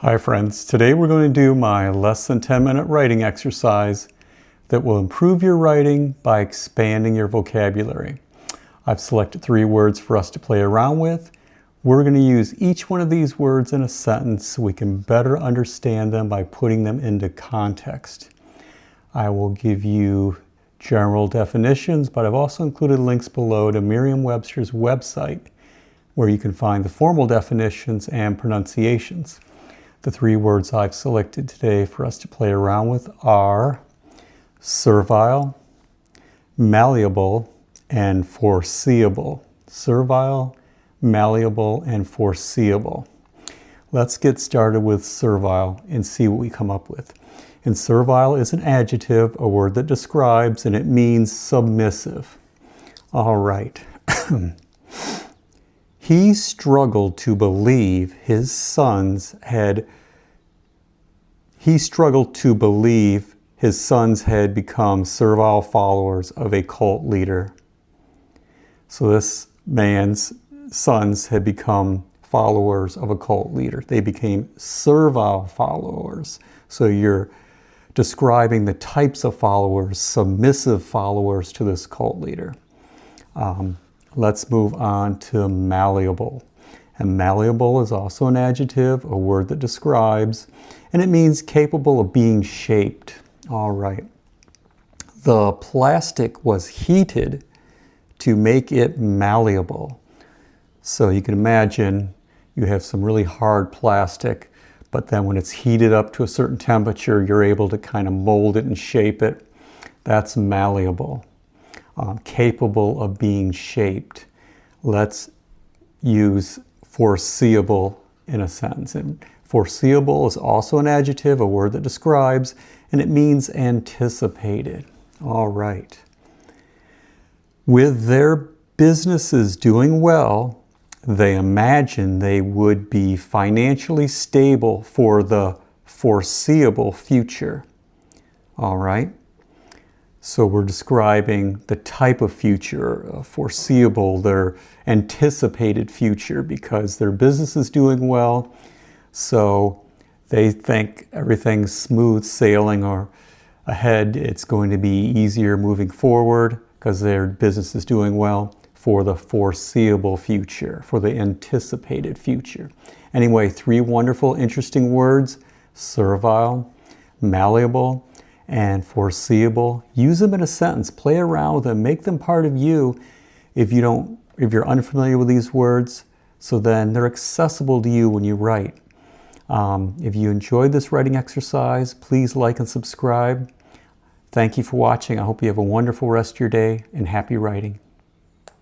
Hi friends, today we're going to do my less than 10-minute writing exercise that will improve your writing by expanding your vocabulary. I've selected 3 words for us to play around with. We're going to use each one of these words in a sentence so we can better understand them by putting them into context. I will give you general definitions, but I've also included links below to Merriam-Webster's website where you can find the formal definitions and pronunciations. The 3 words I've selected today for us to play around with are servile, malleable, and foreseeable. Servile, malleable, and foreseeable. Let's get started with servile and see what we come up with. And servile is an adjective, a word that describes, and it means submissive. All right. He struggled to believe his sons had become servile followers of a cult leader. So this man's sons had become followers of a cult leader. They became servile followers. So you're describing the types of followers, submissive followers to this cult leader. Let's move on to malleable. And malleable is also an adjective, a word that describes, and it means capable of being shaped. All right. The plastic was heated to make it malleable. So you can imagine you have some really hard plastic, but then when it's heated up to a certain temperature, you're able to kind of mold it and shape it. That's malleable. Capable of being shaped. Let's use foreseeable in a sentence. And foreseeable is also an adjective, a word that describes, and it means anticipated. All right. With their businesses doing well, they imagine they would be financially stable for the foreseeable future. All right. So we're describing the type of future, foreseeable, their anticipated future, because their business is doing well. So they think everything's smooth sailing or ahead. It's going to be easier moving forward because their business is doing well for the foreseeable future, for the anticipated future. Anyway, 3 wonderful, interesting words: servile, malleable, and foreseeable. Use them in a sentence. Play around with them. Make them part of you if you're unfamiliar with these words, so then they're accessible to you when you write. If you enjoyed this writing exercise, please like and subscribe. Thank you for watching. I hope you have a wonderful rest of your day and happy writing.